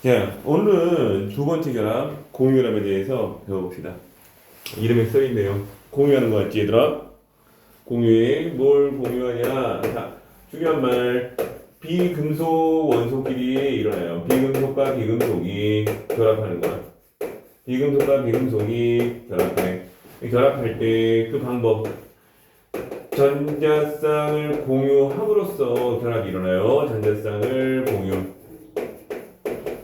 자, 오늘은 두 번째 결합, 공유결합에 대해서 배워봅시다. 이름에 써있네요. 공유하는 거 같지, 얘들아? 공유에 뭘 공유하냐? 자, 중요한 말. 비금속 원소끼리 일어나요. 비금속과 비금속이 결합하는 거야. 비금속과 비금속이 결합해. 결합할 때 그 방법. 전자쌍을 공유함으로써 결합이 일어나요. 전자쌍을 공유.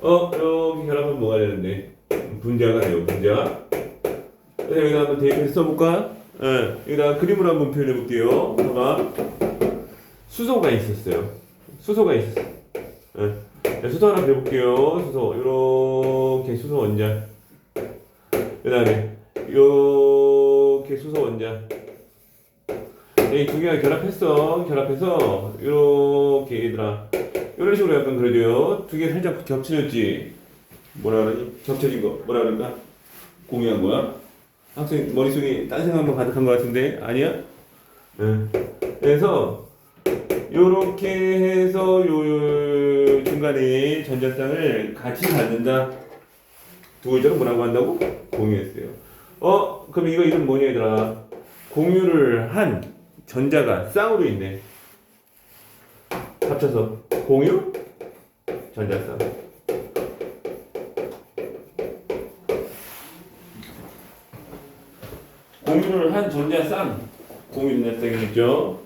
이렇게 결합하면 뭐가 되는데? 분자가 돼요, 분자. 그래서 여기다 한번 대입해서 써볼까? 여기다 그림으로 한번 표현해 볼게요. 봐봐. 수소가 있었어요. 수소가 있었어. 수소 하나 그려볼게요. 수소. 요렇게 수소 원자. 그 다음에, 요렇게 수소 원자. 이 두 개가 결합해서, 요렇게 얘들아. 이런 식으로 약간 그려줘요. 두 개 살짝 겹쳐졌지? 뭐라 그러니? 겹쳐진 거. 뭐라 그럴까? 공유한 거야? 학생 머릿속에 딴 생각만 가득한 것 같은데? 아니야? 그래서, 요렇게 해서 요 중간에 전자쌍을 같이 갖는다. 두 글자로 뭐라고 한다고? 공유했어요. 그럼 이거 이름 뭐냐, 얘들아? 공유를 한 전자가 쌍으로 있네. 합쳐서 공유 전자쌍. 공유를 한 전자쌍, 공유 전자쌍이겠죠.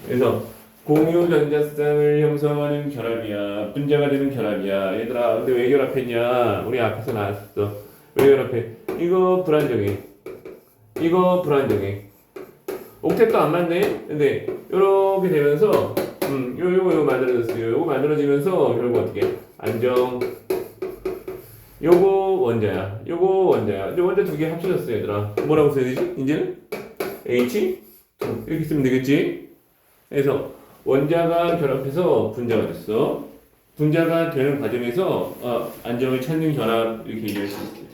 그래서 공유 전자쌍을 형성하는 결합이야. 분자가 되는 결합이야. 얘들아, 근데 왜 결합했냐? 우리 앞에서 나왔어. 왜 결합해? 이거 불안정해. 이거 불안정해. 옥텟도 안 맞네. 근데 요렇게 되면서 요거 만들어졌어요. 요거 만들어지면서 결국 어떻게? 안정. 요거 원자야. 요거 원자야. 이제 원자 두 개 합쳐졌어, 얘들아. 뭐라고 써야 되지? 이제는 H 이렇게 쓰면 되겠지? 그래서 원자가 결합해서 분자가 됐어. 분자가 되는 과정에서 안정을 찾는 결합 이렇게 얘기할 수 있어요.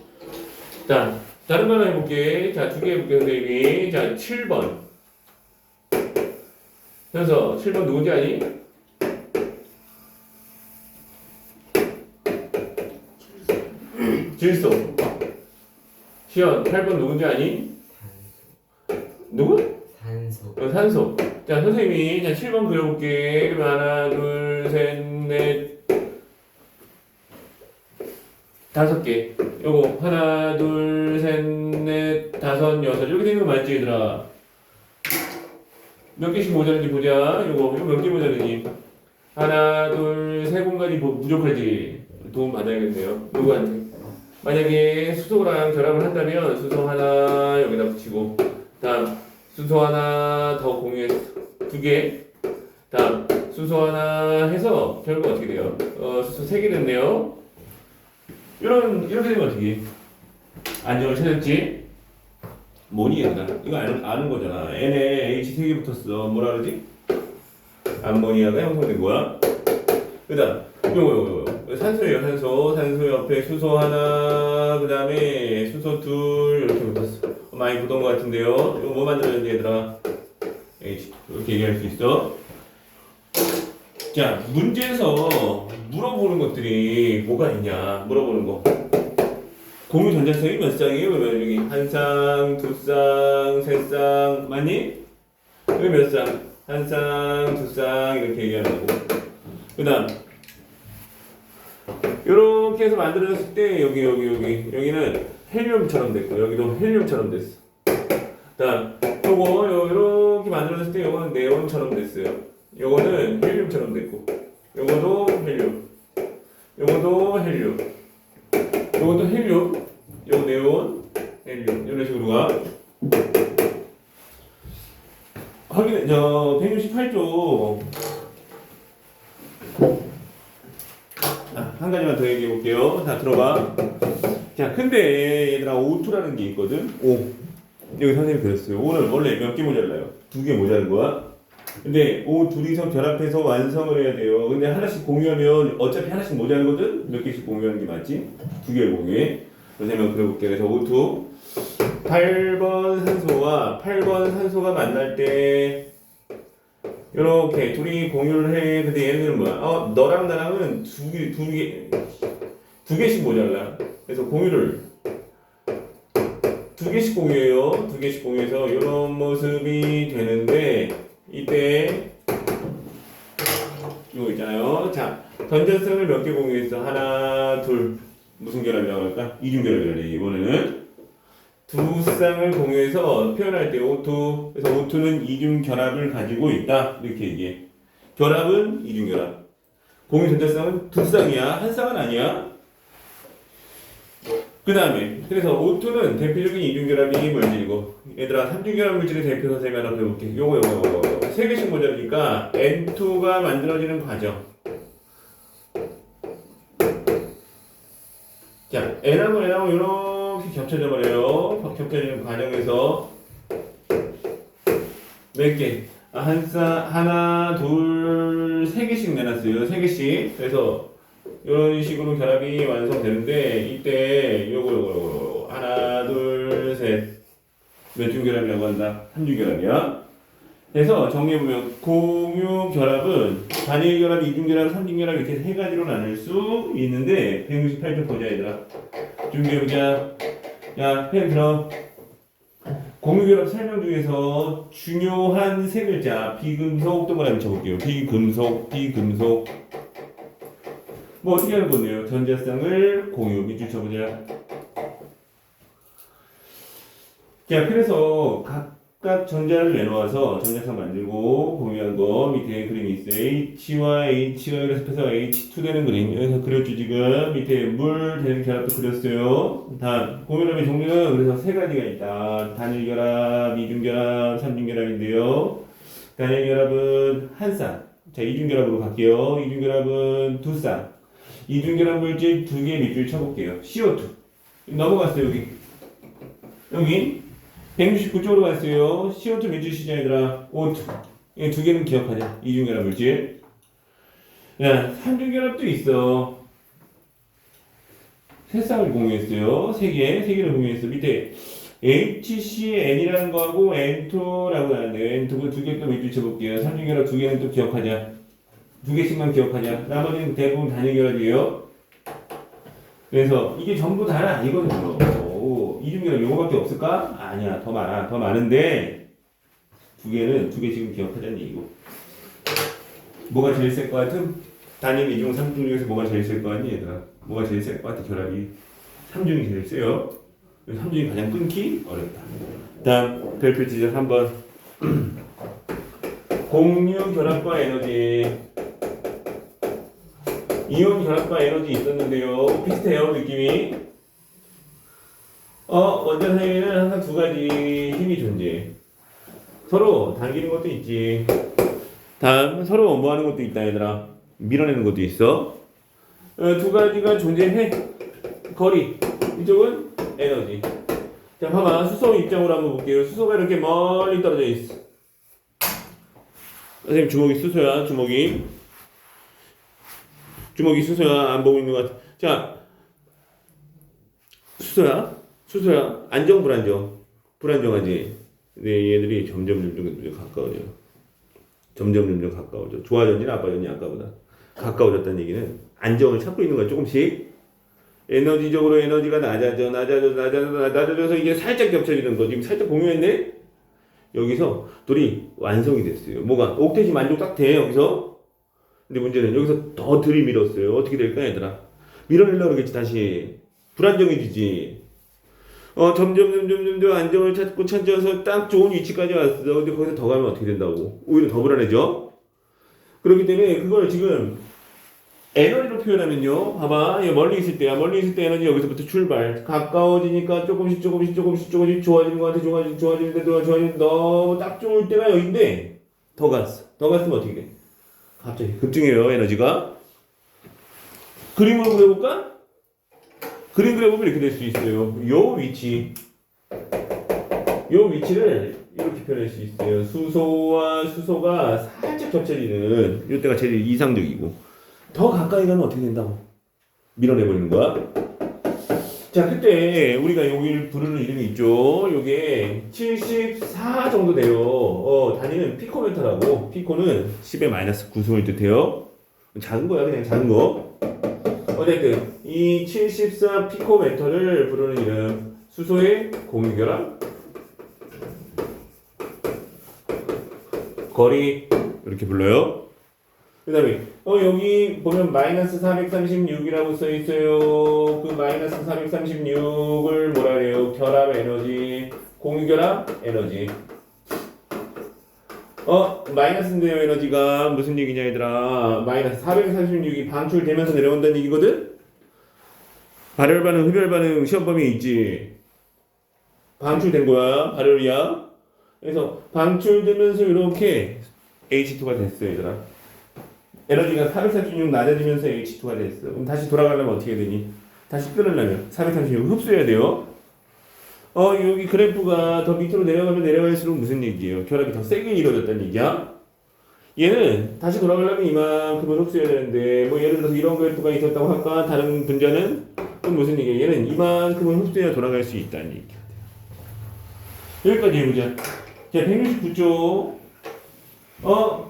자, 다른 거 하나 해볼게. 자, 두 개 해볼게, 선생님이. 자, 7번. 그래서 7번 누군지 아니? 질소. 시연 8번 누군지 아니? 누구? 산소. 산소. 자, 선생님이 자 7번 그려볼게. 그러면 하나, 둘, 셋, 넷, 다섯 개. 요거 하나, 둘, 셋, 넷, 다섯, 여섯 이렇게 되는 거 맞지, 얘들아? 몇 개씩 모자른지 보자. 이거 몇 개 모자르니? 하나, 둘, 세 공간이 부족하지. 도움 받아야겠네요. 누구한테? 만약에 수소랑 결합을 한다면 수소 하나 여기다 붙이고, 다음 수소 하나 더 공유해서 두 개. 다음 수소 하나 해서 결국 어떻게 돼요? 수소 세 개 됐네요. 이렇게 되면 어떻게? 안정을 찾았지? 뭐니 얘들아? 이거 아는 거잖아. N에 H 3개 붙었어. 뭐라 그러지? 암모니아가 형성된 거야. 그 다음 요거 산소예요. 산소 옆에 수소 하나, 그 다음에 수소 둘 이렇게 붙었어. 많이 붙은 거 같은데요. 이거 뭐 만들었는지 얘들아? H 이렇게 얘기할 수 있어. 자, 문제에서 물어보는 것들이 뭐가 있냐 물어보는 거. 공유 전자쌍이 몇 쌍이에요? 그러면 여기 한 쌍, 두 쌍, 세 쌍 맞니? 여기 몇 쌍? 한 쌍, 두 쌍 이렇게 얘기하는 거고. 그 다음 이렇게 해서 만들어졌을 때 여기는 헬륨처럼 됐고 여기도 헬륨처럼 됐어. 그 다음 요거 이렇게 만들어졌을 때 요거는 네온처럼 됐어요. 요거는 헬륨처럼 됐고 요거도 헬륨, 요거도 헬륨, 요것도 헬륨, 요거 네온, 헬륨 이런 식으로 가. 확인해. 168쪽 한 가지만 더 얘기해 볼게요. 자, 들어봐. 자, 근데 얘들아 O2라는 게 있거든. O 여기 선생님이 그랬어요. O는 원래 몇 개 모자라요? 두 개 모자란 거야. 근데 O 둘이서 결합해서 완성을 해야 돼요. 근데 하나씩 공유하면 어차피 하나씩 모자라거든? 몇 개씩 공유하는 게 맞지? 두 개를 공유해. 선생님 그려볼게요. 그래서 O2 8번 산소가 만날 때 이렇게 둘이 공유를 해. 근데 얘네들은 뭐야? 너랑 나랑은 두 개 두 개씩 모자라. 그래서 공유를 두 개씩 공유해요. 두 개씩 공유해서 이런 모습이 되는데 이때 이거 있잖아요. 자, 전자쌍을 몇 개 공유했어? 하나, 둘. 무슨 결합이라고 할까? 이중결합이라네. 이번에는 두 쌍을 공유해서 표현할 때 O2. 그래서 O2는 이중결합을 가지고 있다. 이렇게 얘기해. 결합은 이중결합. 공유 전자쌍은 두 쌍이야. 한 쌍은 아니야. 그 다음에 그래서 O2는 대표적인 이중결합이 물질이고 얘들아 삼중결합 물질의 대표 선생님이 하나 배워볼게. 요거 세 개씩 모자라니까 N2가 만들어지는 과정. 자, N하고 N하고 이렇게 겹쳐져 버려요. 겹쳐지는 과정에서 몇 개? 하나, 둘, 세 개씩 내놨어요. 세 개씩. 그래서 이런 식으로 결합이 완성되는데 이때 요거 하나, 둘, 셋. 몇 중 결합이라고 한다? 3중 결합이야. 그래서 정리해보면 공유 결합은 단일 결합, 이중 결합, 3중 결합 이렇게 세 가지로 나눌 수 있는데 168쪽 보자 얘들아. 준비해보자. 야, 펜 들어. 공유 결합 설명 중에서 중요한 세 글자 비금속 동그라미 쳐볼게요. 비금속 뭐 어떻게 하는 건데요? 전자쌍을 공유 밑줄 쳐보자. 자, 그래서 각각 전자를 내놓아서 전자쌍 만들고 공유한 거 밑에 그림이 있어요. H와 H가 연습해서 H2 되는 그림. 여기서 그렸죠 지금. 밑에 물 되는 결합도 그렸어요. 다음 공유합의 종류는 그래서 세 가지가 있다. 단일 결합, 이중 결합, 삼중 결합인데요. 단일 결합은 한 쌍. 자, 이중 결합으로 갈게요. 이중 결합은 두 쌍. 이중 결합 물질 두 개 밑줄 쳐볼게요. CO2 넘어갔어요. 여기 169쪽으로 갔어요. CO2 밑줄 시작 얘들아. O2 이 두 개는 기억하자. 이중 결합 물질. 야, 삼중 결합도 있어. 세 쌍을 공유했어요. 세 개를 공유했어. 밑에 HCN이라는 거하고 N2라고 하는데 N2고 두 개 또 밑줄 쳐볼게요. 삼중 결합 두 개는 또 기억하자. 두 개씩만 기억하자. 나머지는 대부분 단일 결합이에요. 그래서 이게 전부 다는 아니거든요. 이중 결합 요거밖에 없을까? 아니야. 더 많아. 더 많은데 두 개 지금 기억하자는 얘기고. 뭐가 제일 셀 것 같음? 단일, 이중, 삼중 중에서 뭐가 제일 셀 것 같니 얘들아? 뭐가 제일 셀 것 같아 결합이? 삼중이 제일 세요. 삼중이 가장 끊기 어렵다. 다음 별표 지적 3번. 공유 결합과 에너지. 이온 결합과 에너지 있었는데요. 비슷해요 느낌이. 원자 사이에는 항상 두 가지 힘이 존재해. 서로 당기는 것도 있지. 다음 서로 뭐 하는 것도 있다 얘들아. 밀어내는 것도 있어. 두 가지가 존재해. 거리. 이쪽은 에너지. 자, 봐봐. 수소 입장으로 한번 볼게요. 수소가 이렇게 멀리 떨어져 있어. 선생님 주먹이 수소야. 주먹이 수소야. 안 보고 있는 것 같아. 자, 수소야. 안정 불안정. 불안정하지. 근데 얘들이 점점 가까워져. 점점 가까워져. 좋아졌니 나빠졌니 아까보다. 가까워졌다는 얘기는 안정을 찾고 있는 거야. 조금씩. 에너지적으로 에너지가 낮아져서 이게 살짝 겹쳐지는 거. 지금 살짝 공유했네? 여기서 둘이 완성이 됐어요. 뭐가? 옥텟이 만족 딱 돼, 여기서. 근데 문제는 여기서 더 들이밀었어요. 어떻게 될까, 얘들아? 밀어내려고 그러겠지, 다시. 불안정해지지. 점점 안정을 찾아서 딱 좋은 위치까지 왔어. 근데 거기서 더 가면 어떻게 된다고? 오히려 더 불안해져. 그렇기 때문에 그걸 지금 에너지로 표현하면요. 봐봐. 멀리 있을 때야. 멀리 있을 때 에너지 여기서부터 출발. 가까워지니까 조금씩 좋아지는 것 같아. 좋아지는데 너무 딱 좋을 때가 여기인데 더 갔어. 더 갔으면 어떻게 돼? 갑자기 급증해요. 에너지가. 그림으로 그려볼까? 그림 그려보면 이렇게 될 수 있어요. 요 위치를 이렇게 표현할 수 있어요. 수소와 수소가 살짝 겹쳐지는 이때가 제일 이상적이고 더 가까이 가면 어떻게 된다고? 밀어내버리는 거야. 자, 그때 우리가 여기를 부르는 이름이 있죠. 요게 74 정도 돼요. 단위는 피코메터라고. 피코는 10의 마이너스 9승을 뜻해요. 작은 거야, 그냥 작은 거. 어쨌든 이 74 피코메터를 부르는 이름 수소의 공유결합 거리 이렇게 불러요. 그 다음에 여기 보면 마이너스 436이라고 써 있어요. 그 마이너스 436을 뭐라 해요? 결합 에너지, 공유결합 에너지. 마이너스인데요. 에너지가 무슨 얘기냐 얘들아. 마이너스 436이 방출되면서 내려온다는 얘기거든. 발열 반응, 흡열 반응 시험 범위에 있지. 방출된 거야. 발열이야. 그래서 방출되면서 이렇게 H2가 됐어요, 얘들아. 에너지가 436 낮아지면서 H2가 됐어. 그럼 다시 돌아가려면 어떻게 되니? 다시 끊으려면 436 흡수해야 돼요. 여기 그래프가 더 밑으로 내려가면 내려갈수록 무슨 얘기예요? 결합이 더 세게 이루어졌다는 얘기야? 얘는 다시 돌아가려면 이만큼을 흡수해야 되는데, 뭐 예를 들어서 이런 그래프가 있었다고 할까? 다른 분자는? 그럼 무슨 얘기예요? 얘는 이만큼을 흡수해야 돌아갈 수 있다는 얘기야. 여기까지 해보자. 자, 169조.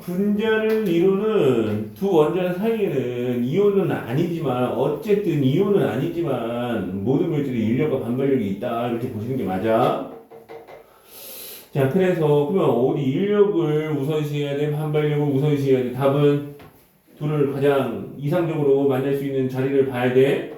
분자를 이루는 두 원자 사이에는 이온은 아니지만, 어쨌든 이온은 아니지만, 모든 물질이 인력과 반발력이 있다. 이렇게 보시는 게 맞아. 자, 그래서, 그러면 어디 인력을 우선시해야 돼? 반발력을 우선시해야 돼? 답은 둘을 가장 이상적으로 만날 수 있는 자리를 봐야 돼.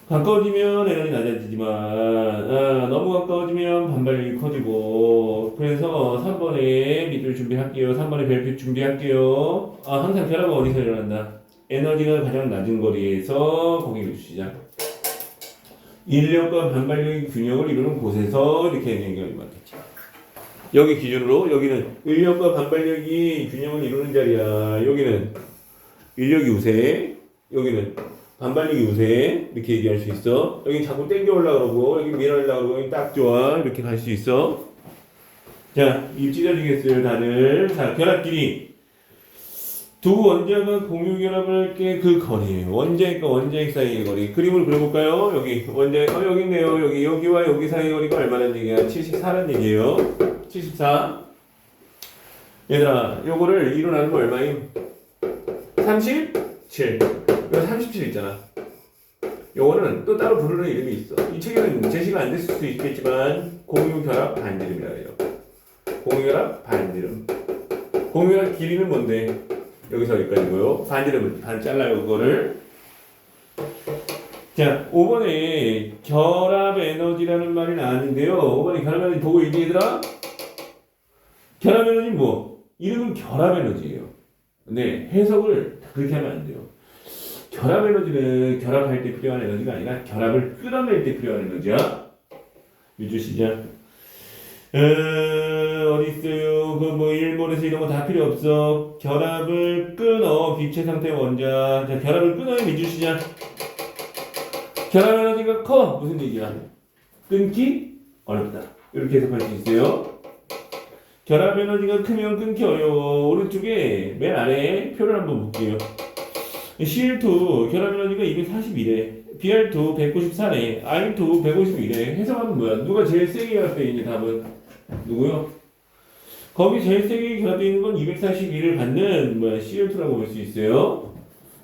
가까워지면 에너지 낮아지지만 너무 가까워지면 반발력이 커지고 그래서 3번에 밑줄 준비할게요. 3번에 별표 준비할게요. 항상 결합은 어디서 일어난다? 에너지가 가장 낮은 거리에서 거기 시작. 인력과 반발력의 균형을 이루는 곳에서 이렇게 연결이 맞겠지. 여기 기준으로 여기는 인력과 반발력이 균형을 이루는 자리야. 여기는 인력이 우세, 여기는 반발력이 우세 이렇게 얘기할 수 있어. 여기 자꾸 땡겨올라 그러고 여기 밀어올라 그러고 여기 딱 좋아 이렇게 갈 수 있어. 자, 입 찢어지겠어요 다들. 자, 결합 길이 두 원자가 공유 결합을 할 게 그 거리, 원자액과 원자액 사이의 거리. 그림을 그려볼까요? 여기 원자 여기 있네요. 여기와 여기 사이의 거리가 얼마나 얘기야? 74라는 얘기예요. 74. 얘들아, 요거를 이론하는 거 얼마임? 37. 이거 37 있잖아. 요거는 또 따로 부르는 이름이 있어. 이 책에는 제시가 안 됐을 수도 있겠지만 공유결합 반지름이라 해요. 공유결합 반지름. 공유결합 길이는 뭔데? 여기서 여기까지고요. 반지름은 반 잘라요 그거를. 자, 5번에 결합 에너지라는 말이 나왔는데요. 5번에 결합 에너지 보고 있니 얘들아? 결합 에너지 뭐? 이름은 결합 에너지예요. 근데 해석을 그렇게 하면 안 돼요. 결합 에너지는 결합할 때 필요한 에너지가 아니라 결합을 끌어낼 때 필요한 에너지야. 유주 시작. 어디 있어요? 그 뭐 일몰에서 이런 거 다 필요 없어. 결합을 끊어 기체 상태 원자. 자, 결합을 끊어요 유주 시작. 결합 에너지가 커 무슨 얘기야? 끊기 어렵다. 이렇게 해석할 수 있어요. 결합 에너지가 크면 끊기 어려워. 오른쪽에 맨 아래에 표를 한번 볼게요. CL2 결합 에너지가 241에, BR2 194네, R2 151에. 해석하면 뭐야? 누가 제일 세게 결합되어 있니? 답은 누구요? 거기 제일 세게 결합되어 있는 건 241을 받는 뭐야? CL2라고 볼 수 있어요.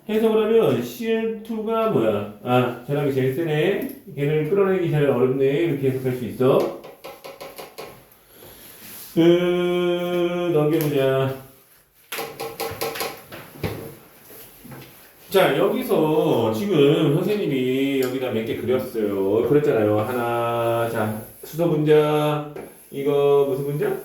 해석을 하면 CL2가 뭐야? 결합이 제일 세네. 걔를 끌어내기 제일 어렵네. 이렇게 해석할 수 있어. 넘겨보자. 자, 여기서 지금 선생님이 여기다 몇 개 그렸어요. 그랬잖아요. 하나, 자, 수소 분자, 이거 무슨 분자?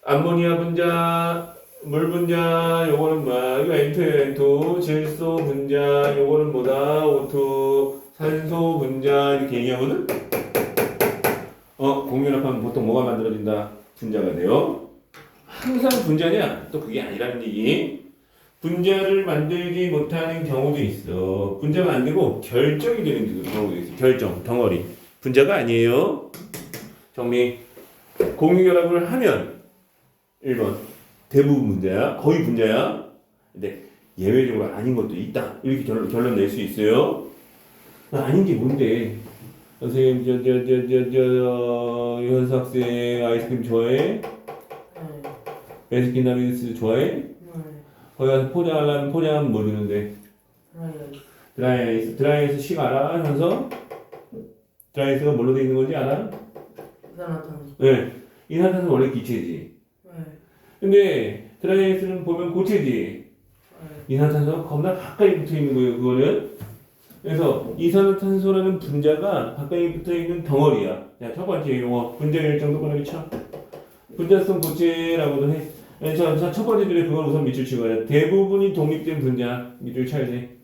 암모니아 분자, 물 분자, 요거는 뭐야? 이거 N2예요, N2. 질소 분자, 요거는 뭐다? O2. 산소 분자, 이렇게 얘기하거든? 공유합하면 보통 뭐가 만들어진다? 분자가 돼요. 항상 분자냐? 또 그게 아니라는 얘기. 분자를 만들지 못하는 경우도 있어. 분자가 안 되고 결정이 되는 경우도 있어. 결정, 덩어리. 분자가 아니에요. 정리. 공유결합을 하면 1번 대부분 분자야. 거의 분자야. 근데 예외적으로 아닌 것도 있다. 이렇게 결론 낼 수 있어요. 아닌 게 뭔데? 선생님, 현수 학생 아이스크림 좋아해? 베스킨라빈스 좋아해? 거기 가서 포장하려면 포장하면 모르는데 드라이아이스. 드라이아이스 식 알아? 하면서 드라이아이스가 뭘로 되어 있는 건지 알아? 이산화탄소. 네. 이산화탄소 원래 기체지. 네. 근데 드라이아이스는 보면 고체지. 네. 이산화탄소가 겁나 가까이 붙어 있는 거예요. 그거는. 그래서 이산화탄소라는 분자가 가까이 붙어 있는 덩어리야. 자, 첫 번째 용어 분자 결정 똑바로 쳐. 분자성 고체라고도 해. 첫 번째 줄에 그걸 우선 밑줄 치고요. 대부분이 독립된 분자 밑줄 쳐야 돼.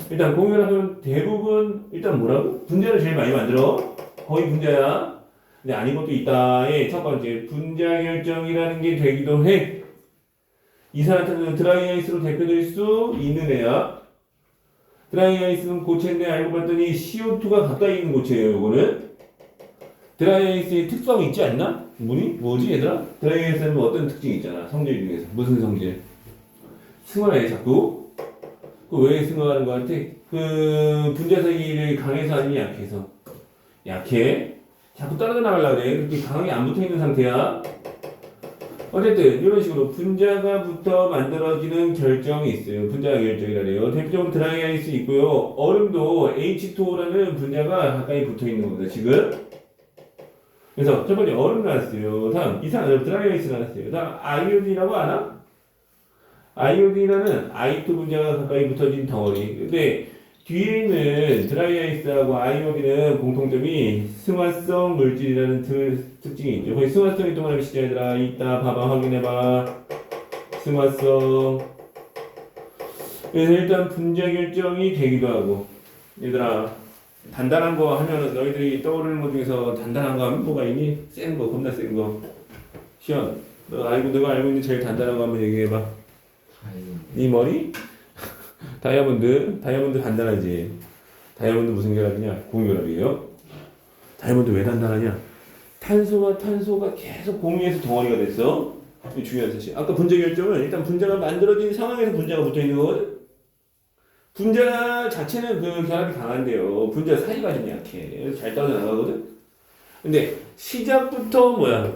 일단 공유라면 대부분 일단 뭐라고? 분자를 제일 많이 만들어. 거의 분자야. 근데 아닌 것도 있다의 첫 번째 분자 결정이라는 게 되기도 해. 이산화탄소는 드라이아이스로 대표될 수 있는 애야. 드라이아이스는 고체인데 알고 봤더니 CO2가 가까이 있는 고체예요. 이거는 드라이아이스의 특성이 있지 않나? 뭐지 얘들아? 드라이아이스는 어떤 특징이 있잖아. 성질 중에서 무슨 성질? 승화해 자꾸. 그 왜 승화하는 거 같아? 그 분자 사이를 강해서 아니면 약해서? 약해. 자꾸 떨어져 나가려고 그래. 그렇게 강하게 안 붙어 있는 상태야. 어쨌든 이런 식으로 분자가 붙어 만들어지는 결정이 있어요. 분자 결정이라 그래요. 대표적으로 드라이아이스 있고요. 얼음도 H2O라는 분자가 가까이 붙어 있는 겁니다. 지금. 그래서 첫 번째 얼음 나왔어요. 다음 드라이아이스 나왔어요. 다음 아이오딘이라고 아나? 아이오딘이라는 I2 분자가 가까이 붙어진 덩어리. 근데 뒤에 있는 드라이아이스하고 아이오딘은 공통점이 승화성 물질이라는 특징이 있죠. 거기 승화성이 또 뭐라고 시죠 얘들아? 이따 봐봐 확인해봐. 승화성. 그래서 일단 분자 결정이 되기도 하고 얘들아 단단한 거 하면은 너희들이 떠오르는 것 중에서 단단한 거 하면 뭐가 있니? 센 거, 겁나 센 거. 시연, 너가 알고 있는 제일 단단한 거 한번 얘기해봐. 네 머리? 다이아몬드 단단하지. 다이아몬드 무슨 결합이냐? 공유결합이에요. 다이아몬드 왜 단단하냐? 탄소와 탄소가 계속 공유해서 덩어리가 됐어. 이게 중요한 사실. 아까 분자 결정은 일단 분자가 만들어진 상황에서 분자가 붙어 있는 거거든. 분자 자체는 그 결합이 강한데요. 분자 사이가 좀 약해. 잘 떨어져 나가거든. 근데 시작부터 뭐야?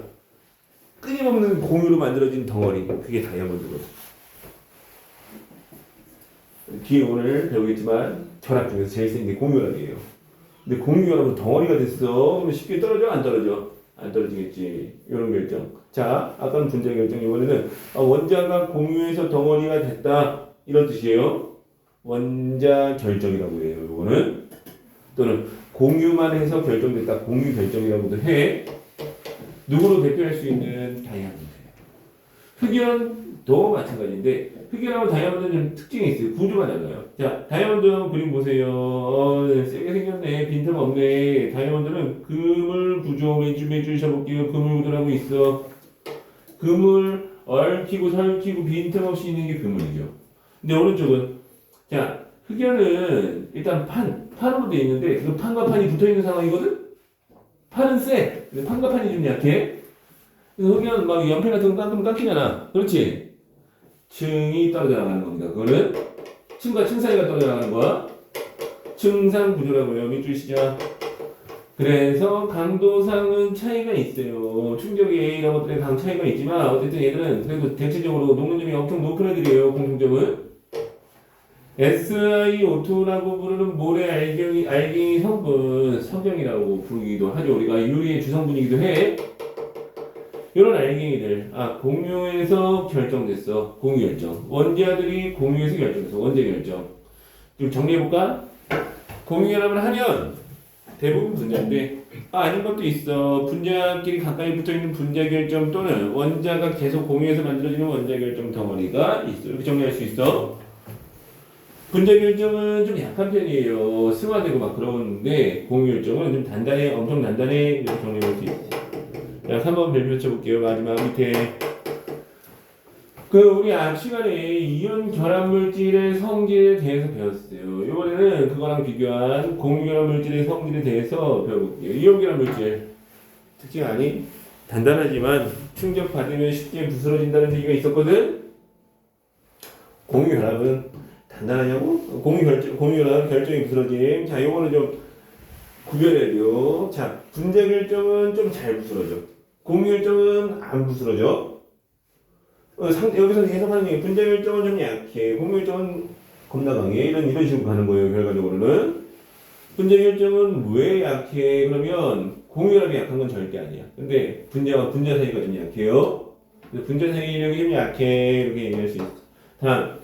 끊임없는 공유로 만들어진 덩어리. 그게 다이아몬드거든. 뒤에 오늘 배우겠지만 결합 중에서 제일 센 게 공유결합이에요. 근데 공유결합은 덩어리가 됐어. 그럼 쉽게 떨어져? 안 떨어져? 안 떨어지겠지. 이런 결정. 자, 아까는 분자 결정. 이번에는 원자가 공유해서 덩어리가 됐다. 이런 뜻이에요. 원자 결정이라고 해요. 이거는 또는 공유만 해서 결정됐다. 공유 결정이라고도 해. 누구로 대표할 수 있는 다이아몬드. 흑연도 마찬가지인데 흑연하고 다이아몬드는 좀 특징이 있어요. 구조가 달라요. 자, 다이아몬드 한번 그림 보세요. 세게 생겼네. 빈틈 없네. 다이아몬드는 그물 구조 매주 쳐볼게요. 그물 구조라고 있어. 그물 얽히고 설키고 빈틈 없이 있는 게 그물이죠. 근데 오른쪽은 자, 흑연은 일단 판으로 되어 있는데 그 판과 판이 붙어 있는 상황이거든. 판은 세. 근데 판과 판이 좀 약해. 그래서 흑연 막 연필 같은 거 깎으면 깎이잖아. 그렇지? 층이 떨어져 나가는 겁니다. 그거는 층과 층 사이가 떨어져 나가는 거야. 층상 구조라고요. 밑줄 시작. 그래서 강도상은 차이가 있어요. 충격이 이런 것들에 강 차이가 있지만 어쨌든 얘들은 그래도 대체적으로 녹는 점이 엄청 높은 애들이에요. 공통점은 SiO2라고 부르는 모래 알갱이 성분 석영이라고 부르기도 하죠. 우리가 유리의 주성분이기도 해. 이런 알갱이들 공유해서 결정됐어. 공유 결정. 원자들이 공유해서 결정됐어. 원자 결정. 좀 정리해볼까? 공유 결합을 하면 대부분 분자인데 아닌 것도 있어. 분자끼리 가까이 붙어있는 분자 결정 또는 원자가 계속 공유해서 만들어지는 원자 결정 덩어리가 있어. 이렇게 정리할 수 있어. 분자 결정은 좀 약한 편이에요. 승화되고 막 그러는데 공유 결정은 좀 단단해. 엄청 단단해. 이렇게 정리해볼 수 있어. 자, 3번 별표 쳐볼게요. 마지막 밑에. 우리 시간에 이온 결합 물질의 성질에 대해서 배웠어요. 이번에는 그거랑 비교한 공유 결합 물질의 성질에 대해서 배워볼게요. 이온 결합 물질. 특징 아니? 단단하지만 충격 받으면 쉽게 부스러진다는 얘기가 있었거든? 공유 결합은 단단하냐고? 공유 결합 결정이 부스러짐. 자, 요거는 좀 구별해야 돼요. 자, 분자 결정은 좀 잘 부스러져. 공유 결정은 안 부스러져. 여기서 해석하는 게 분자 결정은 좀 약해. 공유 결정은 겁나 강해. 이런 식으로 가는 거예요. 결과적으로는. 분자 결정은 왜 약해? 그러면 공유압이 약한 건 절대 아니야. 근데 분자와 분자 사이가 좀 약해요. 근데 분자 사이력이 좀 약해. 이렇게 얘기할 수 있어. 다음.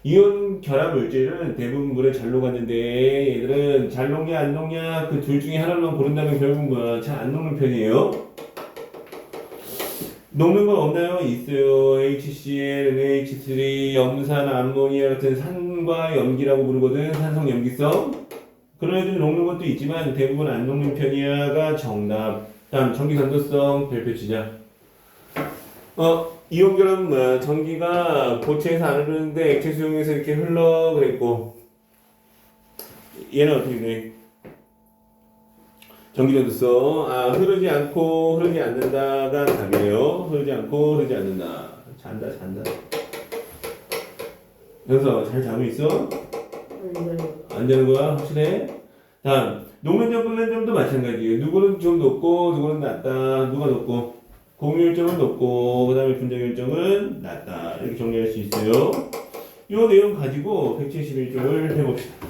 이온 결합 물질은 대부분 물에 잘 녹았는데 얘들은 잘 녹냐 안 녹냐 그 둘 중에 하나만 고른다면 결국 뭐야? 잘 안 녹는 편이에요. 녹는 건 없나요? 있어요. HCl, NH3, 염산, 암모니아 같은 산과 염기라고 부르거든. 산성 염기성. 그런 애들 녹는 것도 있지만 대부분 안 녹는 편이야가 정답. 다음 전기 전도성 별표 치자. 이온 결합은 뭐야? 전기가 고체에서 안 흐르는데 액체 수용에서 이렇게 흘러 그랬고 얘는 어떻게 돼? 전기 전도성 흐르지 않고 흐르지 않는다가 답이에요. 흐르지 않고 흐르지 않는다. 잔다. 그래서 잘 자고 있어? 안 되는 거야? 확실해? 다음 녹는 점 끓는 점도 마찬가지예요. 누구는 좀 높고 누구는 낮다. 누가 높고 공유율점은 높고 그 다음에 분자율점은 낮다. 이렇게 정리할 수 있어요. 이 내용 가지고 171쪽을 해봅시다.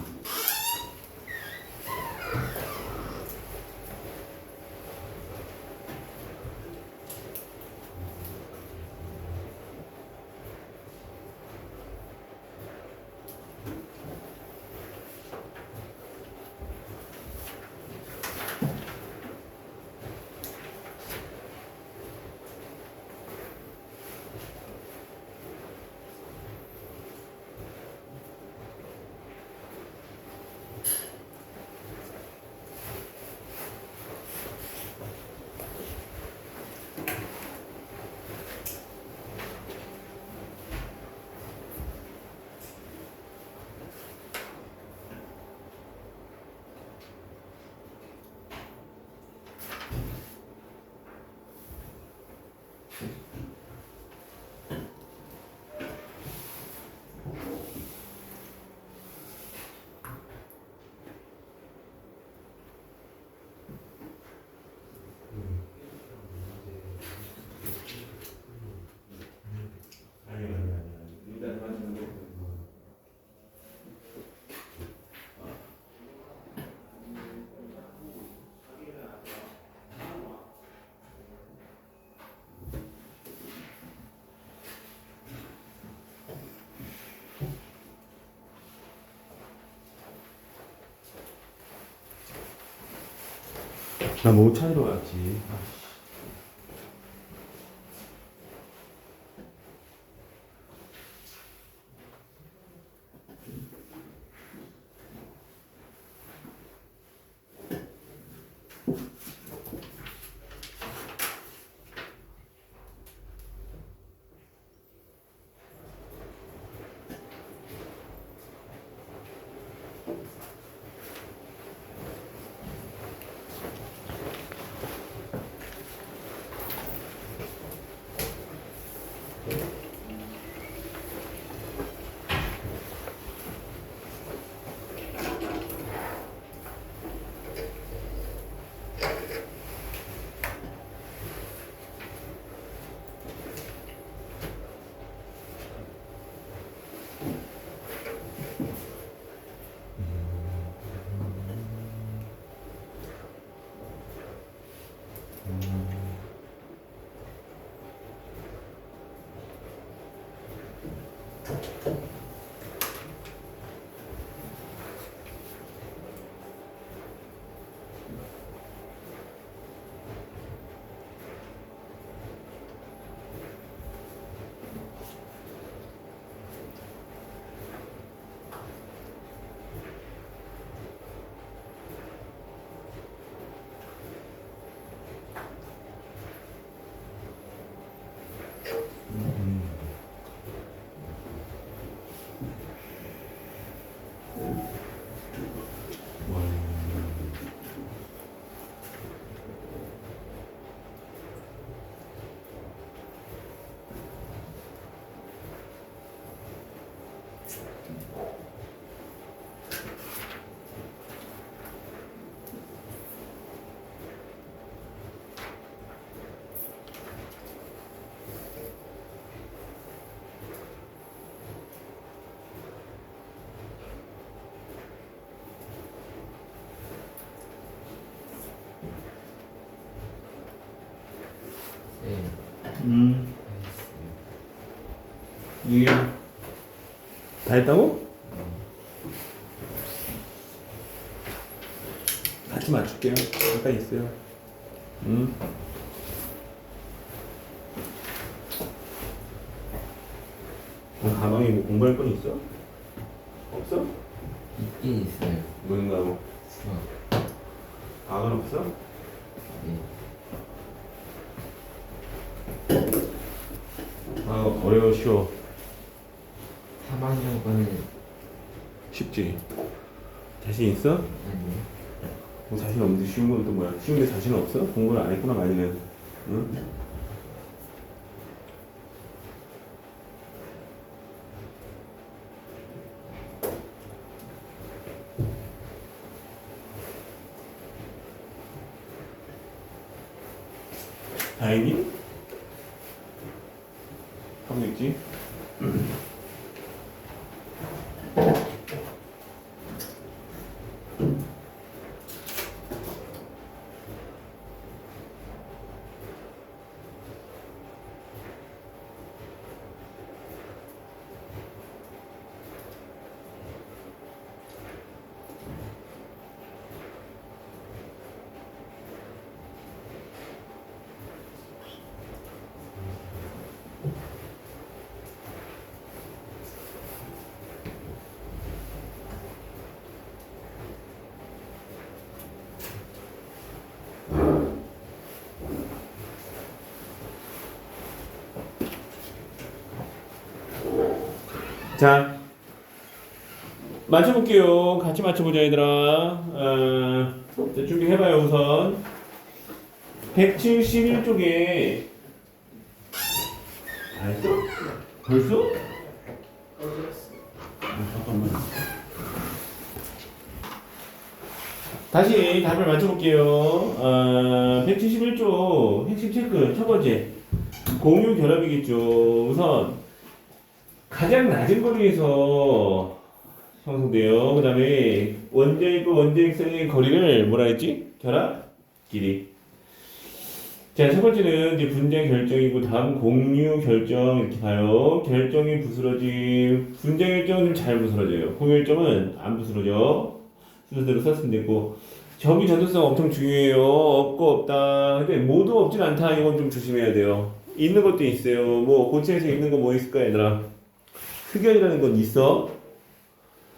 나 못 찾으러 왔지. 했다고? 같이 맞출게요. 잠깐 있어요. 가방에 뭐 공부할 건 있어? 없어? 있긴 있어요. 무슨 과목? 수학. 과학은 없어? 네. 어려워 쉬워? 3학년 거는 쉽지? 자신 있어? 아니요. 뭐 자신 없는데 쉬운 건 또 뭐야? 쉬운데 자신 없어? 공부를 안 했구나 많이는. 응? 다행히 하고 있지? 자, 맞춰볼게요. 같이 맞춰보자, 얘들아. 자, 준비해봐요, 우선. 171쪽에. 다 했어? 벌써? 잠깐만. 다시 답을 맞춰볼게요. 171쪽 핵심 체크. 첫 번째. 공유 결합이겠죠. 우선. 가장 낮은 거리에서 형성돼요. 그 다음에 원자익과 원자익 사이의 거리를 뭐라 했지? 결합? 길이. 자, 첫 번째는 이제 분자 결정이고 다음 공유 결정 이렇게 봐요. 결정이 부스러짐. 분자 결정은 잘 부스러져요. 공유 결정은 안 부스러져. 순서대로 썼으면 되고. 정의 전도성 엄청 중요해요. 없고 없다. 근데 모두 없진 않다. 이건 좀 조심해야 돼요. 있는 것도 있어요. 뭐 고체에서 있는 거 뭐 있을까 얘들아? 흑연이라는 건 있어.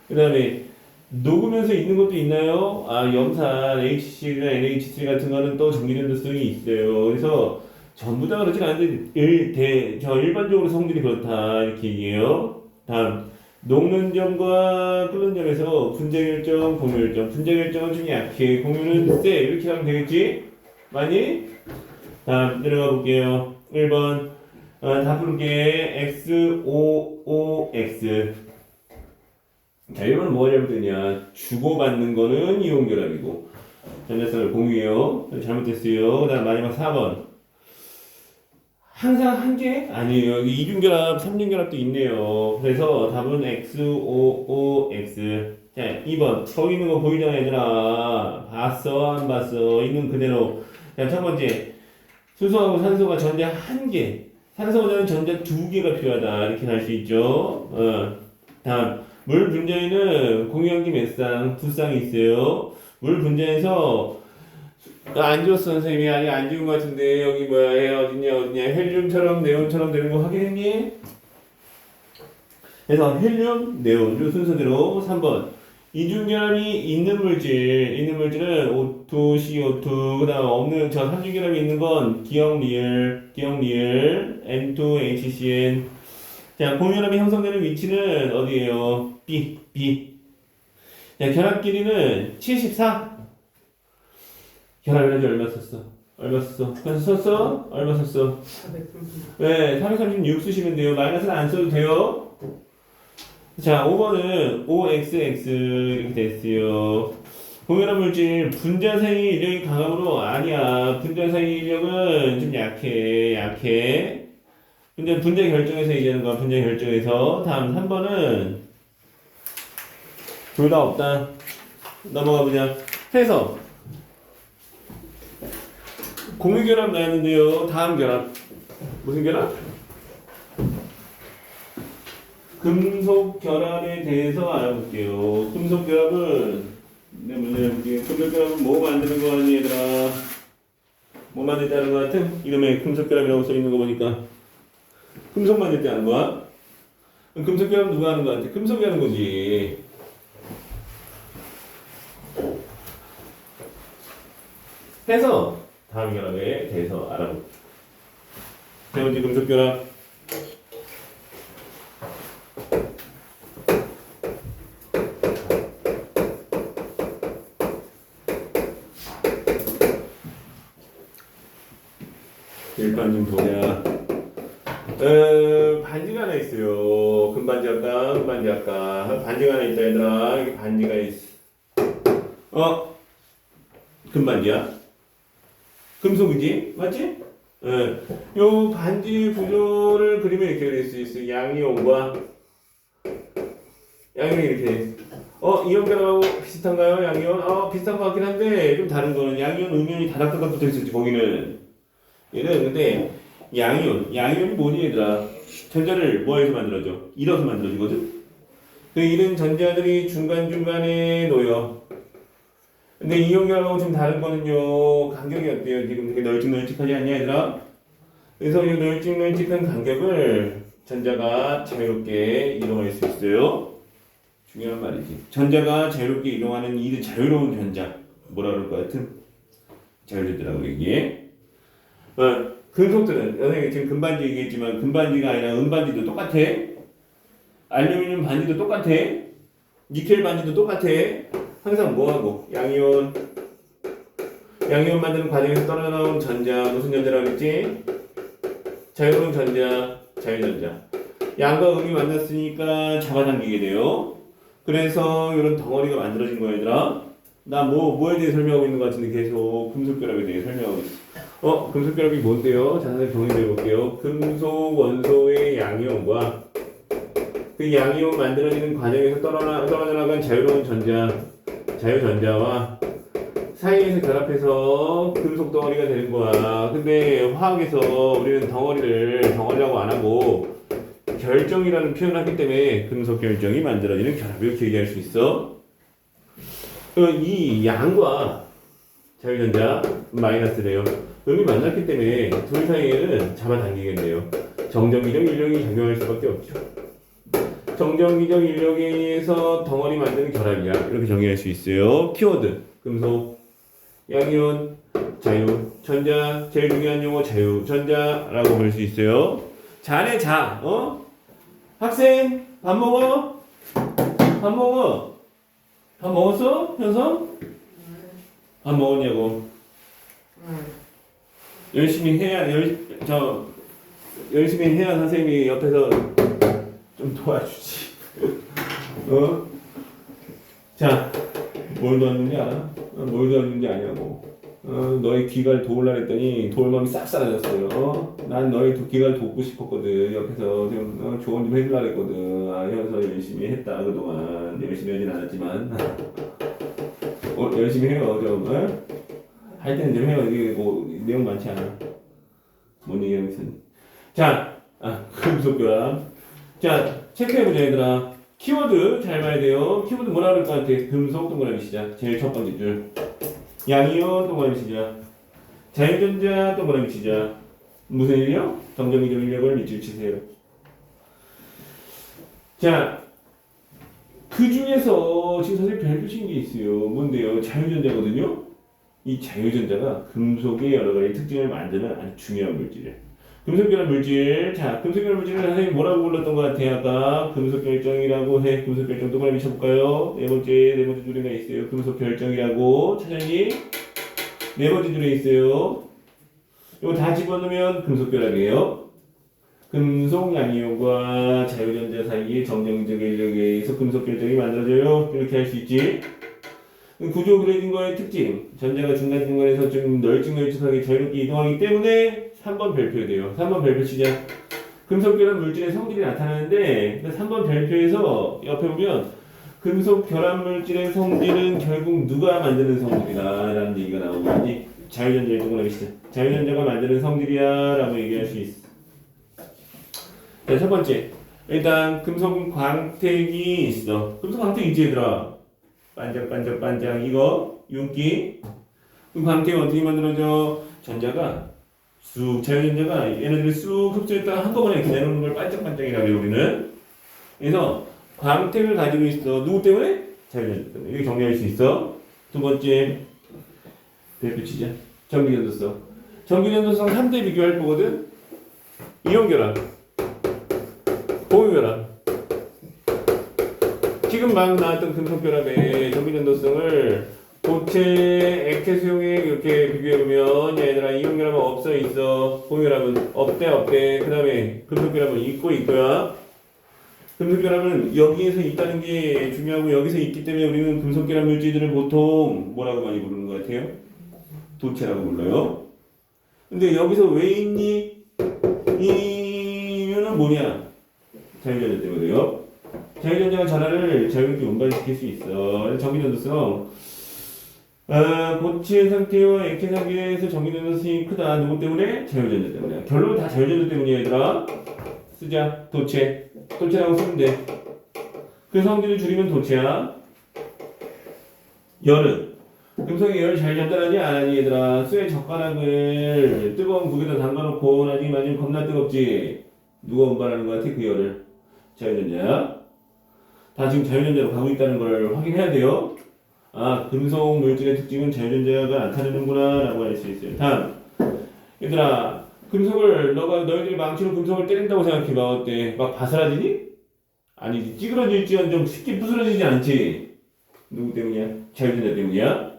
그 다음에 녹으면서 있는 것도 있나요? 염산, HCl이나 NH3 같은 거는 또 전기전도성이 있어요. 그래서 전부 다 그렇진 않은데 일반적으로 성질이 그렇다 이렇게 얘기해요. 다음 녹는 점과 끓는 점에서 분자 결정, 공유 결정. 분자 결정은 좀 약해. 공유는 세. 이렇게 하면 되겠지? 맞니? 다음 내려가 볼게요. 1번 다 부를게. XOOX. 자, 1번은 뭐가 잘못됐냐? 주고받는 거는 이온결합이고 전자성을 공유해요. 잘못됐어요. 그 다음 마지막 4번. 항상 한 개? 아니에요. 여기 이중결합, 삼중결합도 있네요. 그래서 답은 XOOX. 자, 2번. 거기 있는 거 보이잖아, 얘들아. 봤어? 안 봤어? 있는 그대로. 자, 첫 번째. 수소하고 산소가 전자 한 개. 산소보다는 전자 두 개가 필요하다. 이렇게 할 수 있죠. 다음. 물 분자에는 공유한기 몇 쌍? 두 쌍이 있어요. 물 분자에서 안 지웠어 선생님이. 아니 안 지운 것 같은데 여기 뭐야 어딨냐 헬륨처럼 네온처럼 되는 거 확인했니? 그래서 헬륨, 네온 요 순서대로. 3번 이중결합이 있는 물질은 O2, CO2. 그 다음 없는 저 삼중결합이 있는 건 기억리을, N2HCN. 자, 공유결합이 형성되는 위치는 어디예요? B. 자, 결합 길이는 74. 결합 에너지 얼마 썼어? 그래서 썼어? 얼마 썼어? 430. 네, 336 쓰시면 돼요. 마이너스는 안 써도 돼요. 자, 5번은 OXX 이렇게 됐어요. 공유결합 물질 분자 사이 인력이 강함으로 아니야. 분자 사이 인력은 좀 약해. 분자 결정에서 얘기하는 거야. 분자 결정에서. 다음 3번은 둘 다 없다. 넘어가 보자. 해서 공유결합 나왔는데요. 다음 결합 무슨 결합? 금속 결합에 대해서 알아볼게요. 금속 결합은 내 문제 해볼게요. 금속 결합은 뭐 만드는 거 아니 얘들아? 뭐 만들 때 하는 거 같은? 이름에 금속 결합이라고 써 있는 거 보니까 금속 만들 때 하는 거야? 금속 결합 누가 하는 거 같아? 금속이 하는 거지. 해서 다음 결합에 대해서 알아볼게요. 세 번째 금속 결합. 일단 좀 보자. 반지가 하나 있어요. 금반지 할까? 금반지 할까? 반지가 하나 있다 얘들아. 여기 반지가 있어. 금반지야? 금속이지? 맞지? 요 반지 구조를 그리면 이렇게 그릴 수 있어. 양이온과 양이온이 이렇게 돼 있어. 이온결합하고 비슷한가요? 양이온? 비슷한 것 같긴 한데 좀 다른 거는 양이온 음이온이 다닥다닥 붙어 있었지 거기는. 얘는 근데 양이온이 뭐니 얘들아? 전자를 뭐해서 만들어져? 잃어서 만들어지거든? 그 잃은 전자들이 중간중간에 놓여. 근데 이온결합하고 좀 다른 거는요, 간격이 어때요? 지금 되게 널찍널찍하지 않냐 얘들아? 그래서 이 널찍널찍한 간격을 전자가 자유롭게 이동할 수 있어요. 중요한 말이지. 전자가 자유롭게 이동하는 이 자유로운 전자, 뭐라 그럴 것 같은? 자유전자라고 얘기해. 금속들은 선생님이 지금 금반지 얘기했지만 금반지가 아니라 은반지도 똑같아. 알루미늄 반지도 똑같아. 니켈 반지도 똑같아. 항상 뭐하고 양이온 만드는 과정에서 떨어져 나온 전자 무슨 전자라고 했지? 자유로운 전자, 자유전자. 양과 음이 만났으니까 잡아당기게 돼요. 그래서 이런 덩어리가 만들어진 거야 얘들아. 나 뭐에 대해 설명하고 있는 것 같은데 계속 금속결합에 대해 설명하고 있어. 금속결합이 뭔데요? 자, 선생님 정리해 볼게요. 금속 원소의 양이온과 그 양이온 만들어지는 과정에서 떨어져 나간 자유로운 자유전자와 사이에서 결합해서 금속 덩어리가 되는 거야. 근데 화학에서 우리는 덩어리라고 안 하고 결정이라는 표현을 하기 때문에 금속 결정이 만들어지는 결합 이렇게 얘기할 수 있어. 이 양과 자유전자 마이너스래요. 음이 만났기 때문에 둘 사이에는 잡아당기겠네요. 정전기적 인력이 작용할 수밖에 없죠. 정전기적 인력에 의해서 덩어리 만드는 결합이야. 이렇게 정의할 수 있어요. 키워드 금속, 양이온, 자유, 전자. 제일 중요한 용어 자유, 전자라고 볼 수 있어요. 자네 자. 학생 밥 먹어? 밥 먹어? 밥 먹었어? 현성? 밥 먹었냐고? 열심히 해야 선생님이 옆에서 좀 도와주지. 자, 뭘 도왔는지 알아? 뭘 도왔는지 아냐고. 너의 귀가를 도우려 했더니 도울 마음이 싹 사라졌어요. 난 너의 귀가를 돕고 싶었거든. 옆에서 좀 조언 좀 해주려 했거든. 현서 열심히 했다 그동안. 열심히 하진 않았지만 열심히 해요 좀. 할 때는 좀 해요. 이게 뭐 내용 많지 않아. 뭔 얘기하고 있었니? 자, 금속교합. 자, 체크해보자 얘들아. 키워드 잘 봐야 돼요. 키워드 뭐라 그럴 것 같아? 금속 동그라미 시작. 제일 첫 번째 줄. 양이온 동그라미 시작. 자유전자 동그라미 시작. 무슨 일이요? 정전기적 인력을 밑줄 치세요. 자, 그 중에서 지금 선생님 별표 친 게 있어요. 뭔데요? 자유전자거든요. 이 자유전자가 금속의 여러 가지 특징을 만드는 아주 중요한 물질이에요. 금속결합 물질. 자, 금속결합 물질을 선생님 뭐라고 불렀던 것 같아요? 아까 금속결정이라고 해. 금속결정 동그라미 쳐볼까요? 네 번째 줄에 있어요. 금속결정이라고 찾았니? 네 번째 줄에 있어요. 이거 다 집어넣으면 금속결합이에요. 금속 양이온과 자유전자 사이에 정전기적 인력에 의해서 금속결정이 만들어져요. 이렇게 할 수 있지. 구조 그려진 거의 특징. 전자가 중간중간에서 좀 널찍널찍하게 자유롭게 이동하기 때문에 3번 별표돼요. 3번 별표 시작. 금속결합 물질의 성질이 나타나는데 3번 별표에서 옆에 보면 금속결합 물질의 성질은 결국 누가 만드는 성질이다 라는 얘기가 나오고 있지. 자유전자의 동그라미 시작. 자유전자가 만드는 성질이야 라고 얘기할 수 있어. 자, 첫 번째. 일단 금속 광택이 있어. 금속 광택 있지 얘들아. 반짝반짝반짝 이거 윤기. 그 광택이 어떻게 만들어져? 전자가 쑥 자유전자가 얘네들이 쑥 흡수했다가 한꺼번에 이렇게 내놓는 걸 반짝반짝이라고 해요 우리는. 그래서 광택을 가지고 있어. 누구 때문에? 자유전자 때문에. 이렇게 정리할 수 있어. 두 번째 별표 치자. 전기전도성. 전기전도성 3대 비교할 거거든. 이온결합, 공유결합. 지금 막 나왔던 금속결합의 전기전도성을 고체, 액체 수용에 이렇게 비교해보면 얘들아 이온결합은 없어 있어. 공유결합은 없대. 그 다음에 금속결합은 있고야. 금속결합은 여기에서 있다는 게 중요하고 여기서 있기 때문에 우리는 금속결합 물질들을 보통 뭐라고 많이 부르는 것 같아요? 도체라고 불러요. 근데 여기서 왜 있니? 이유는 뭐냐? 자유전자 때문에요. 자유전자가 전하를 자유롭게 운반시킬 수 있어. 전기전도성. 고체 상태와 액체 상태에서 전기전도성이 크다. 누구 때문에? 자유전자 때문에. 결론은 다 자유전자 때문이야, 얘들아. 쓰자. 도체라고 쓰면 돼. 그 성질을 줄이면 도체야. 열은 금속의 열을 잘 전달하지 않아니 얘들아. 쇠 젓가락을 뜨거운 국에다 담가놓고 나중에 맞으면 겁나 뜨겁지. 누가 운반하는 것 같아 그 열을? 자유전자야. 다 지금 자유전자로 가고 있다는 걸 확인해야 돼요. 아, 금속 물질의 특징은 자유전자가 나타내는구나 라고 할 수 있어요. 다음 얘들아, 너희들이 망치로 금속을 때린다고 생각해봐. 어때? 막 바스라지니? 아니지. 찌그러질지언정 쉽게 부스러지지 않지. 누구 때문이야? 자유전자 때문이야.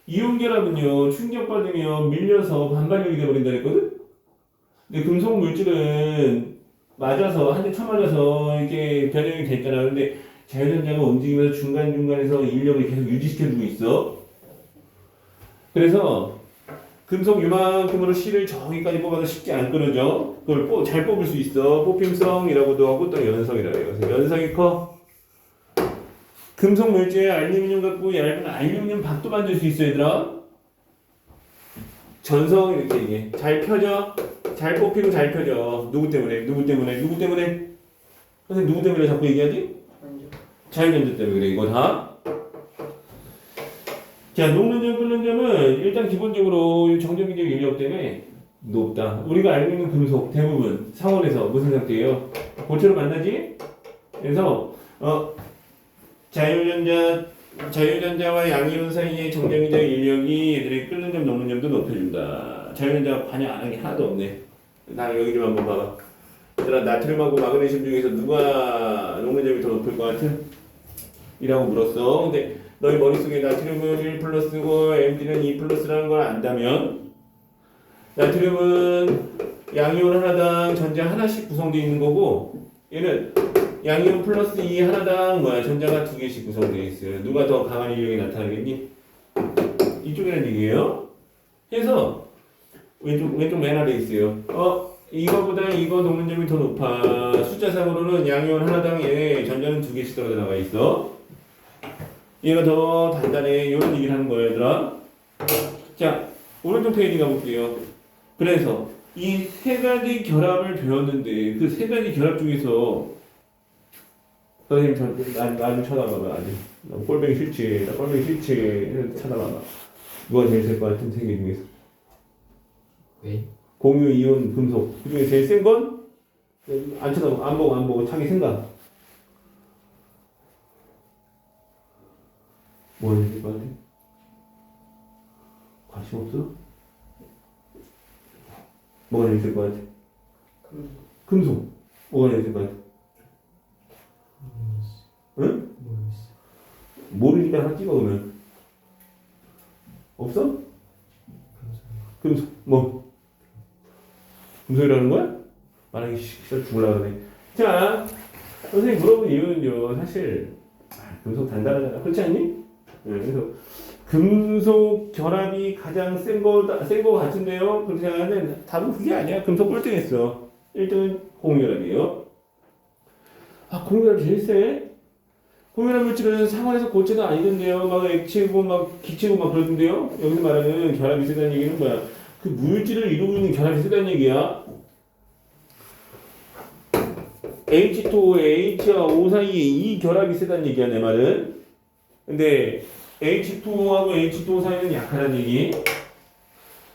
이온결합은요, 충격받으면 밀려서 반발력이 돼버린다 했거든? 근데 금속 물질은 맞아서, 한 대 쳐맞아서 이렇게 변형이 됐잖아. 근데 자유전자가 움직이면서 중간중간에서 인력을 계속 유지시켜주고 있어. 그래서 금속 요만큼으로 실을 저기까지 뽑아도 쉽게 안 끊어져. 그걸 잘 뽑을 수 있어. 뽑힘성이라고도 하고 또 연성이라고 해요. 그래서 연성이 커. 금속 물질에 알루미늄 갖고 얇은 알루미늄 박도 만들 수 있어 얘들아. 전성 이렇게 얘기해. 잘 펴져. 잘 뽑히고 잘 펴져. 누구 때문에? 선생님 누구 때문에 자꾸 얘기하지? 자유전자 때문에 그래 이거 다. 자, 녹는 점, 끓는 점은 일단 기본적으로 정전기적 인력 때문에 높다. 우리가 알고 있는 금속 대부분 상온에서 무슨 상태예요? 고체로 만나지? 그래서 자유전자와 양이온 사이의 정전기적 인력이 얘들이 끓는 점, 녹는 점도 높여준다. 자유전자가 관여 안 하는 게 하나도 없네. 나 여기 좀 한번 봐봐. 얘들아, 나트륨하고 마그네슘 중에서 누가 녹는 점이 더 높을 것 같아? 이라고 물었어. 근데 너희 머릿속에 나트륨은 1 플러스고 Mg는 2 플러스라는 걸 안다면 나트륨은 양이온 하나당 전자 하나씩 구성되어 있는 거고 얘는 양이온 플러스 2 하나당 전자가 2개씩 구성되어 있어요. 누가 더 강한 인력이 나타나겠니? 이쪽이라는 얘기예요. 그래서 왼쪽 맨 아래에 있어요. 이거보다 이거 녹는 점이 더 높아. 숫자상으로는 양이온 하나당에 전자는 2개씩 떨어져 나가 있어. 얘가 더 단단해. 이런 얘기를 하는 거예요, 얘들아. 자, 오른쪽 페이지 가볼게요. 그래서 이 세 가지 결합을 배웠는데 그 세 가지 결합 중에서 선생님 나 좀 쳐다봐봐. 아직 나 꼴뱅이 싫지. 쳐다봐봐. 누가 제일 셀 것 같은 세 개 중에서? 왜? 공유, 이온, 금속 그 중에 제일 센 건? 안 쳐다봐. 안 보고 자기 생각. 뭐가 있을 것 같아? 관심 없어? 뭐가 있을 것 같아? 금속. 뭐가 있을 것 같아? 응? 모르니까 하나 찍어 그러면. 없어? 금속. 뭐? 금속이라는 거야? 만약에 진짜 죽으려고 그러네. 자, 선생님 물어본 이유는요, 사실 금속 단단하잖아. 그렇지 않니? 네, 그래서 금속 결합이 가장 센 거 같은데요? 그렇게 생각하면 답은 그게 아니야. 금속 꼴등했어. 1등은 공유결합이에요. 아, 공유결합 제일 세? 공유결합 물질은 상온에서 고체도 아니던데요. 막 액체고 막 기체고 막 그러던데요. 여기서 말하는 결합이 세다는 얘기는 뭐야? 그 물질을 이루고 있는 결합이 세다는 얘기야. H2O, H와 O 사이에 이 결합이 세다는 얘기야 내 말은. 근데 H2O하고 H2O 사이는 약하다는 얘기.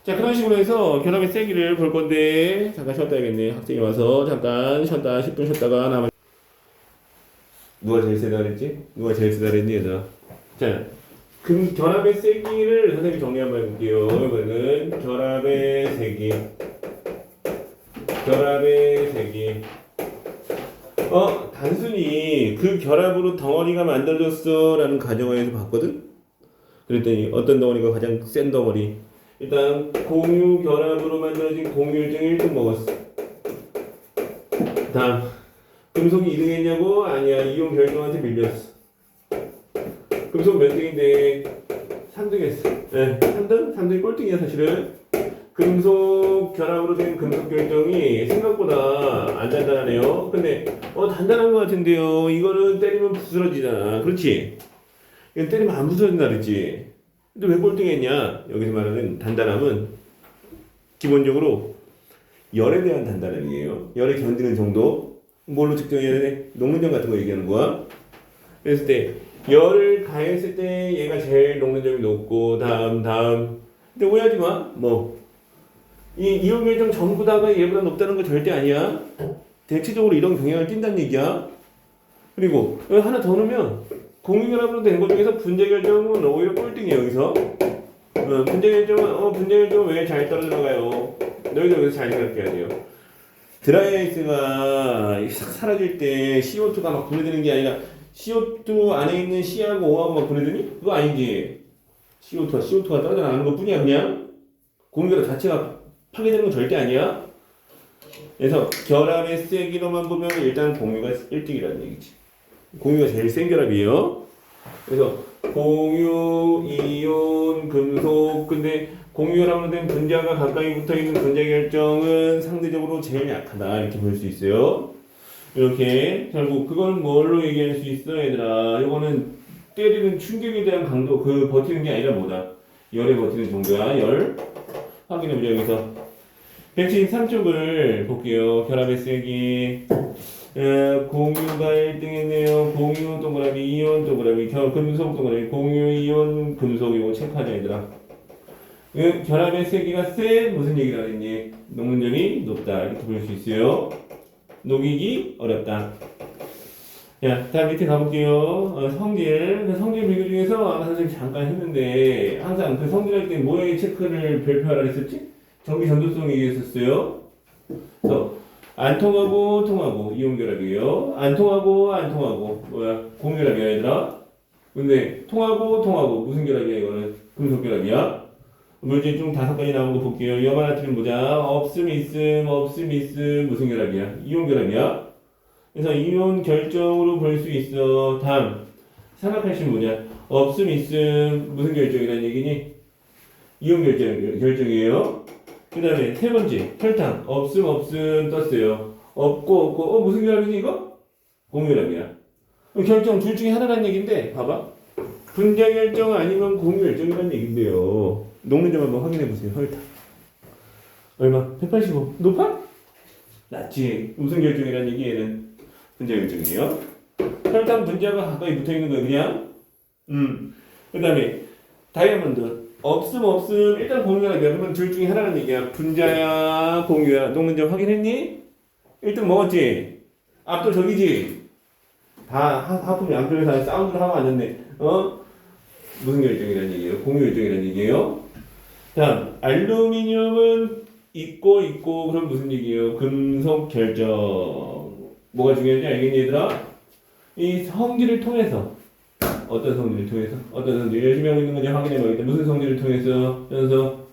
자 그런 식으로 해서 결합의 세기를 볼 건데 잠깐 쉬었다 해야겠네. 학생이 와서 잠깐 쉬었다 10분 쉬었다가 나머지 누가 제일 세다 그랬지? 누가 제일 세다 그랬니 얘들아? 자 결합의 세기를 선생님이 정리 한번 해볼게요. 이거는 결합의 세기. 결합의 세기. 단순히 그 결합으로 덩어리가 만들어졌어 라는 가정하에서 봤거든? 그랬더니 어떤 덩어리가 가장 센 덩어리? 일단 공유 결합으로 만들어진 공유일정이 1등 먹었어. 다음 금속이 2등 했냐고? 아니야. 이온 결정한테 밀렸어. 금속 몇 등인데 3등 했어. 네, 3등? 3등이 꼴등이야 사실은. 금속 결합으로 된 금속 결정이 생각보다 안 단단하네요. 근데 단단한 것 같은데요. 이거는 때리면 부스러지잖아. 그렇지? 이건 때리면 안 부서진다 그랬지. 근데 왜 꼴등했냐? 여기서 말하는 단단함은 기본적으로 열에 대한 단단함이에요. 열에 견디는 정도. 뭘로 측정해야 돼? 녹는점 같은 거 얘기하는 거야. 그랬을 때 열을 가했을 때 얘가 제일 녹는점이 높고 다음. 근데 오해하지 마. 이 이온 결정 전부 다가 얘보다 높다는 거 절대 아니야. 대체적으로 이런 경향을 띈다는 얘기야. 그리고 여기 하나 더 넣으면 공유결합으로 된 것 중에서 분자 결정은 오히려 꼴등이에요. 여기서 분자 결정은 왜 잘 떨어져 나가요? 너희도 여기서 잘 생각해야 돼요. 드라이 아이스가 싹 사라질 때 CO2가 막 분해되는 게 아니라 CO2 안에 있는 C하고 O하고 막 분해되니? 그거 아니지. CO2가 떨어져 나가는 것 뿐이야. 그냥 공유결합 자체가 파괴되는 건 절대 아니야. 그래서 결합의 세기로만 보면 일단 공유가 1등이라는 얘기지. 공유가 제일 센 결합이에요. 그래서 공유, 이온, 금속. 근데 공유결합으로 된 분자가 가까이 붙어있는 분자 결정은 상대적으로 제일 약하다. 이렇게 볼 수 있어요. 이렇게 결국 그건 뭘로 얘기할 수 있어 얘들아? 이거는 때리는 충격에 대한 강도, 그 버티는 게 아니라 뭐다? 열에 버티는 정도야. 열. 확인해보자 여기서. 173쪽을 볼게요. 결합의 세기. 공유가 1등 했네요. 공유 동그라미, 이온 동그라미, 금속 동그라미, 공유, 이온, 금속. 이거 체크하자 얘들아. 결합의 세기가 세? 무슨 얘기를 하랬니? 녹는점이 높다. 이렇게 볼 수 있어요. 녹이기 어렵다. 자, 다음 밑에 가볼게요. 성질. 성질 비교 중에서 아까 선생님 잠깐 했는데 항상 그 성질할 때 뭐에 체크를 별표하라 했었지? 전기 전도성 얘기했었어요. 그래서 안 통하고 통하고 이온 결합이에요. 안 통하고 공결합이야 얘들아. 근데 통하고 무슨 결합이야 이거는? 금속 결합이야. 물질 중 5가지 나온 거 볼게요. 염화나트륨 보자. 없음 있음 무슨 결합이야? 이온 결합이야. 그래서 이온 결정으로 볼 수 있어. 다음 삼각칼슘 뭐냐? 없음 있음 무슨 결정이라는 얘기니? 이온 결정이에요. 그 다음에 세 번째 혈당 없음 떴어요. 없고 무슨 결합이지 이거? 공유결합이야. 결정 둘 중에 하나라는 얘기인데 봐봐. 분자 결정 아니면 공유 결정이라는 얘기인데요. 녹는 점 한번 확인해 보세요. 혈당 얼마? 185 높아? 낮지. 무슨 결정이라는 얘기 얘는 분자 결정이에요. 혈당 분자가 가까이 붙어 있는 거예요 그냥. 그 다음에 다이아몬드 없음 일단 공유결합이야. 그러면 둘 중에 하나라는 얘기야. 분자야 공유야. 녹는 점 확인했니? 1등 먹었지? 앞도 저기지? 다 하품이 안쪽에서 사운드를 하고 앉았네. 무슨 결정이라는 얘기예요? 공유 결정이라는 얘기예요. 다음 알루미늄은 있고 그럼 무슨 얘기예요? 금속 결정. 뭐가 중요한지 알겠니 얘들아? 이 성질을 통해서 어떤 성질을 통해서? 어떤 성질? 열심히 하고 있는 건지 확인해봐야겠다. 무슨 성질을 통해서? 연서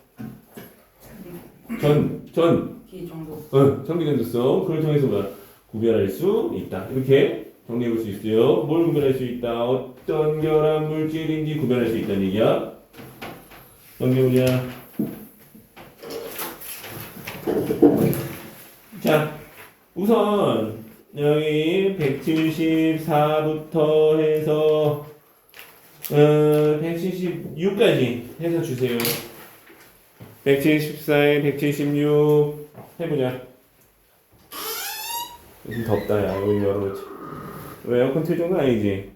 전기 전도성. 그걸 통해서 구별할 수 있다. 이렇게 정리해볼 수 있어요. 뭘 구별할 수 있다? 어떤 결합 물질인지 구별할 수 있다는 얘기야. 정리해보자. 자, 우선 여기 174부터 해서 176까지 해서 주세요. 174에 176 해보자. 요즘 덥다 야. 여기 열어놓자. 왜 에어컨 틀준 거 아니지?